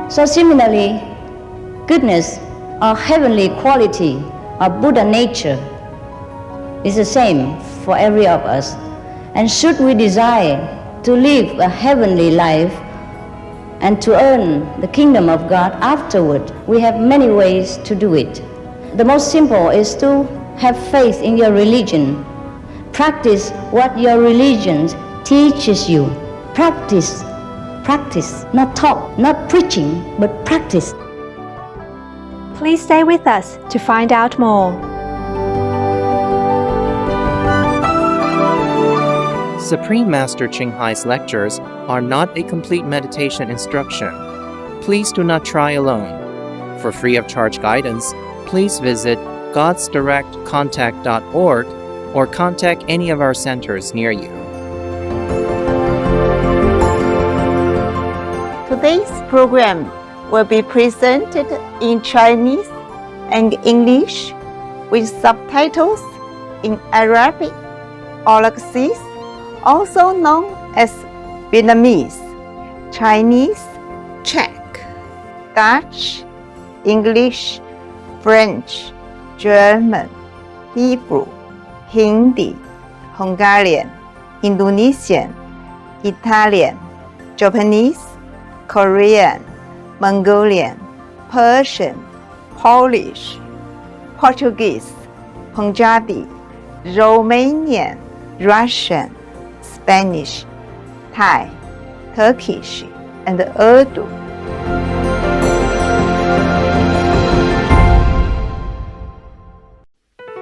So similarly, goodness or heavenly quality or Buddha nature is the same for every of us. And should we desire to live a heavenly life and to earn the kingdom of God afterward, we have many ways to do it. The most simple is to have faith in your religion. Practice what your religion teaches you. Practice, not talk, not preaching, but practice. Please stay with us to find out more. Supreme Master Ching Hai's lectures are not a complete meditation instruction. Please do not try alone. For free of charge guidance, please visit godsdirectcontact.org or contact any of our centers near you. Today's program will be presented in Chinese and English with subtitles in Arabic or Xyz, also known as Vietnamese, Chinese, Czech, Dutch, English, French, German, Hebrew, Hindi, Hungarian, Indonesian, Italian, Japanese, Korean, Mongolian, Persian, Polish, Portuguese, Punjabi, Romanian, Russian, Spanish, Thai, Turkish, and Urdu.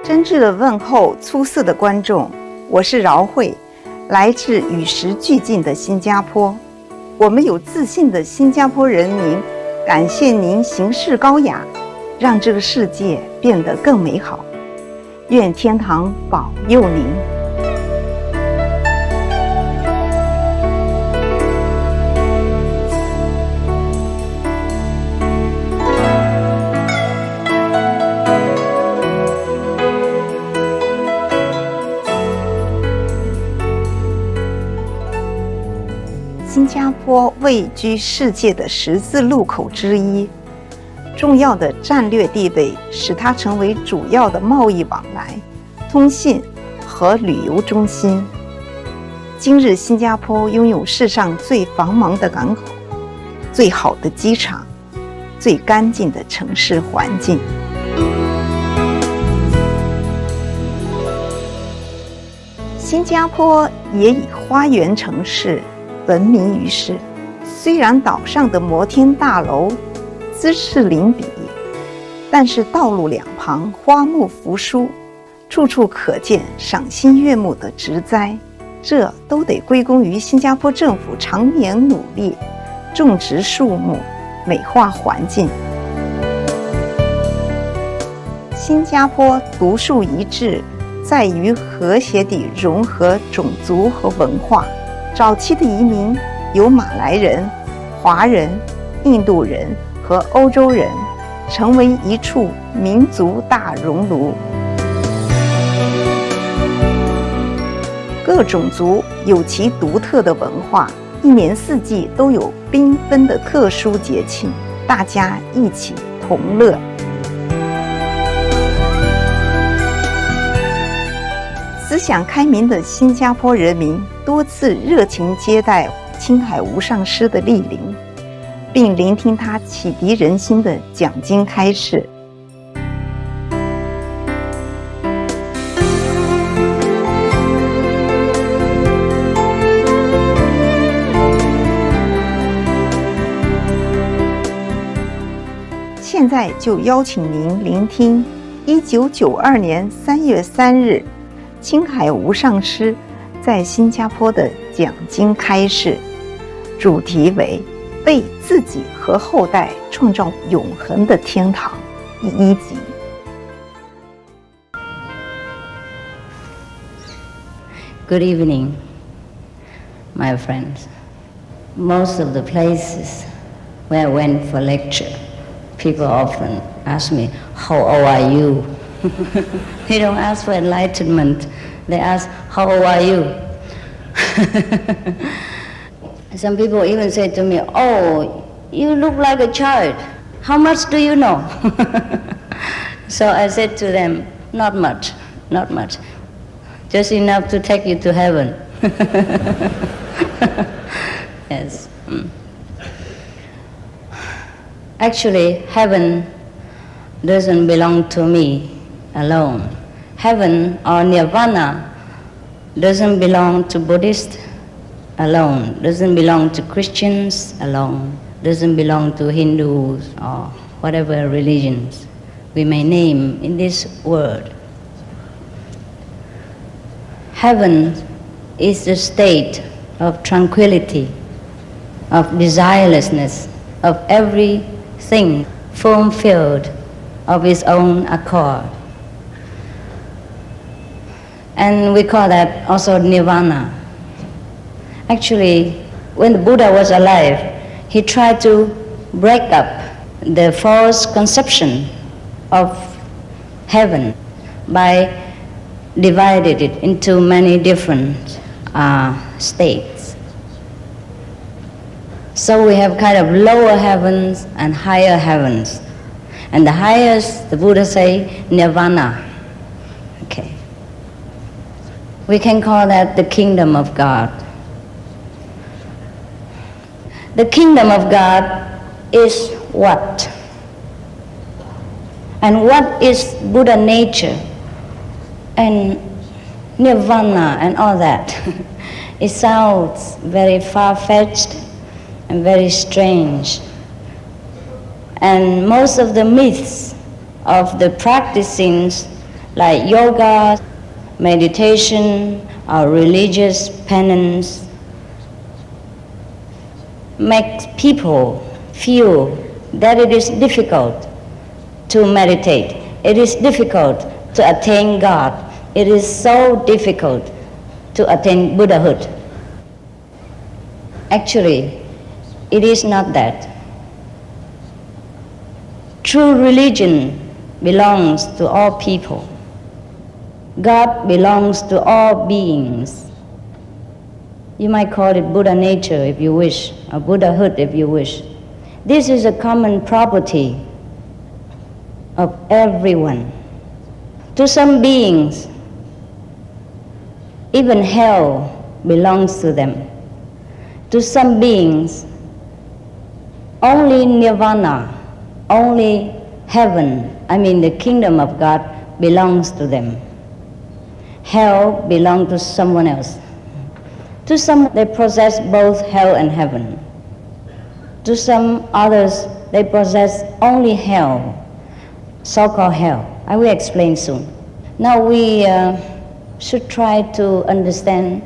真挚的问候出色的观众，我是饶慧，来自与时俱进的新加坡。我们有自信的新加坡人民，感谢您行事高雅，让这个世界变得更美好。愿天堂保佑您。新加坡位居世界的十字路口之一，重要的战略地位使它成为主要的贸易往来、通信和旅游中心。今日新加坡拥有世上最繁忙的港口、最好的机场、最干净的城市环境。新加坡也以花园城市闻名于世，虽然岛上的摩天大楼姿势林比，但是道路两旁花木扶疏，处处可见赏心悦目的植栽，这都得归功于新加坡政府常年努力种植树木，美化环境。新加坡独树一帜在于和谐地融合种族和文化。早期的移民有马来人、华人、印度人和欧洲人，成为一处民族大熔炉。各种族有其独特的文化，一年四季都有缤纷的特殊节庆，大家一起同乐。思想开明的新加坡人民多次热情接待青海无上师的莅临，并聆听他启迪人心的讲经开示。现在就邀请您聆听1992年3月3日青海无上师在新加坡的讲经开示，主题为为自己和后代创造永恒的天堂第1集。Good evening, my friends. Most of the places where I went for lecture, people often ask me, how old are you? They don't ask for enlightenment. They ask, how old are you? Some people even say to me, oh, you look like a child. How much do you know? So I said to them, not much, not much. Just enough to take you to heaven. Yes. Actually, heaven doesn't belong to me alone. Heaven or nirvana doesn't belong to Buddhists alone, doesn't belong to Christians alone, doesn't belong to Hindus or whatever religions we may name in this world. Heaven is the state of tranquility, of desirelessness, of everything fulfilled of its own accord. And we call that also nirvana. Actually, when the Buddha was alive, he tried to break up the false conception of heaven by dividing it into many different states. So we have kind of lower heavens and higher heavens. And the highest, the Buddha say, nirvana. Okay. We can call that the kingdom of God. The kingdom of God is what? And what is Buddha nature? And nirvana and all that. It sounds very far-fetched and very strange. And most of the myths of the practicings like yoga, meditation, or religious penance makes people feel that it is difficult to meditate. It is difficult to attain God. It is so difficult to attain Buddhahood. Actually, it is not that. True religion belongs to all people. God belongs to all beings. You might call it Buddha nature if you wish, or Buddhahood if you wish. This is a common property of everyone. To some beings, even hell belongs to them. To some beings, only nirvana, only heaven, the kingdom of God, belongs to them. Hell belongs to someone else. To some, they possess both hell and heaven. To some others, they possess only hell, so-called hell. I will explain soon. Now we should try to understand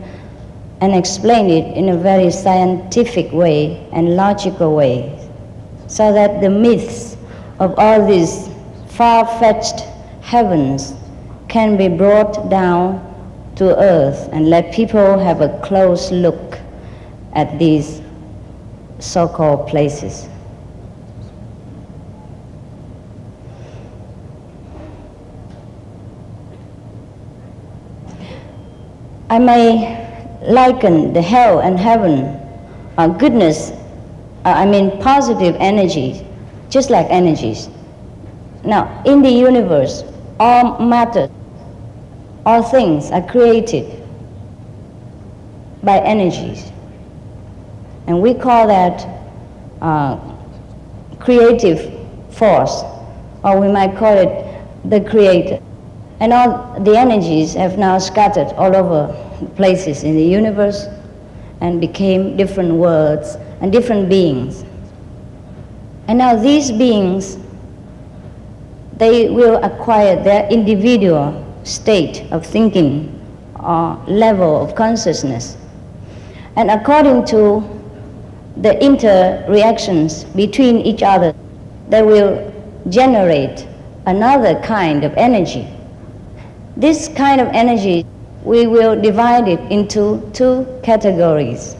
and explain it in a very scientific way and logical way, so that the myths of all these far-fetched heavens can be brought down to earth and let people have a close look at these so-called places. I may liken the hell and heaven, goodness, positive energy, just like energies. Now, in the universe, all matter, all things are created by energies. And we call that creative force, or we might call it the creator. And all the energies have now scattered all over places in the universe and became different worlds and different beings. And now these beings, they will acquire their individual state of thinking or level of consciousness. And according to the interreactions between each other, they will generate another kind of energy. This kind of energy, we will divide it into two categories.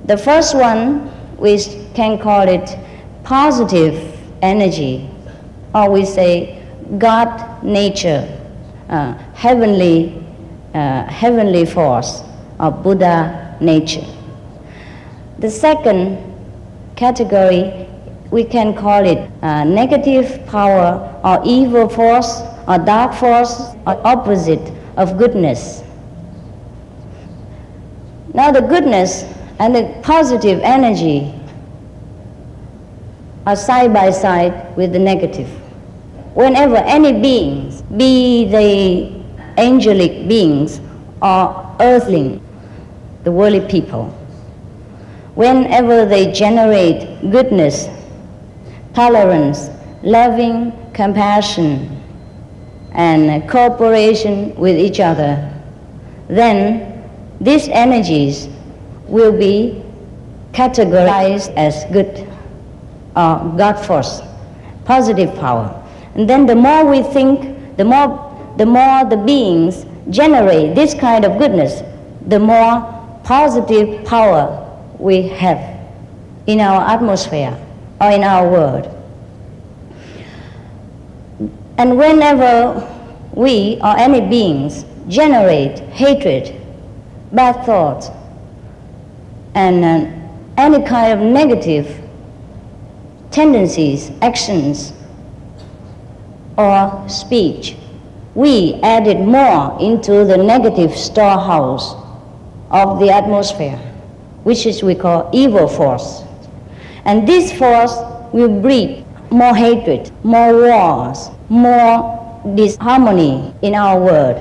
The first one, we can call it positive energy, or we say God nature, heavenly force, or Buddha nature. The second category, we can call it negative power or evil force or dark force or opposite of goodness. Now the goodness and the positive energy are side by side with the negative. Whenever any beings, be they angelic beings or earthling, the worldly people, whenever they generate goodness, tolerance, loving, compassion, and cooperation with each other, then these energies will be categorized as good or God force, positive power. And then the more we think, the more the beings generate this kind of goodness, the more positive power we have in our atmosphere or in our world. And whenever we or any beings generate hatred, bad thoughts, and any kind of negative tendencies, actions, or speech, we added more into the negative storehouse of the atmosphere, which is we call evil force. And this force will breed more hatred, more wars, more disharmony in our world,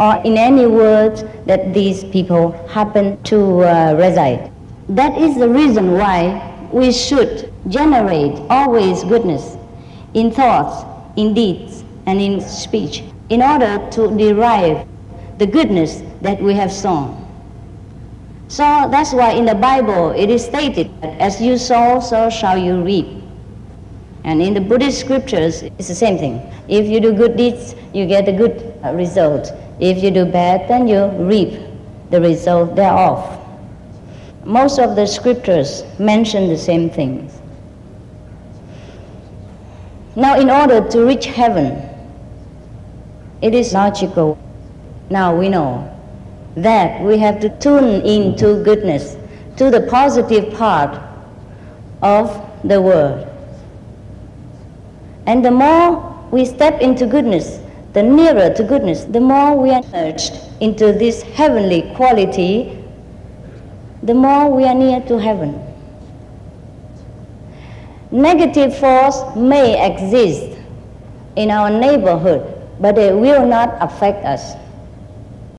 or in any world that these people happen to reside. That is the reason why we should generate always goodness in thoughts, in deeds, and in speech, in order to derive the goodness that we have sown. So that's why in the Bible it is stated that as you sow, so shall you reap. And in the Buddhist scriptures, it's the same thing. If you do good deeds, you get a good result. If you do bad, then you reap the result thereof. Most of the scriptures mention the same things. Now, in order to reach heaven, it is logical. Now we know that we have to tune into goodness, to the positive part of the world. And the more we step into goodness, the nearer to goodness, the more we are merged into this heavenly quality, the more we are near to heaven. Negative force may exist in our neighborhood, but they will not affect us.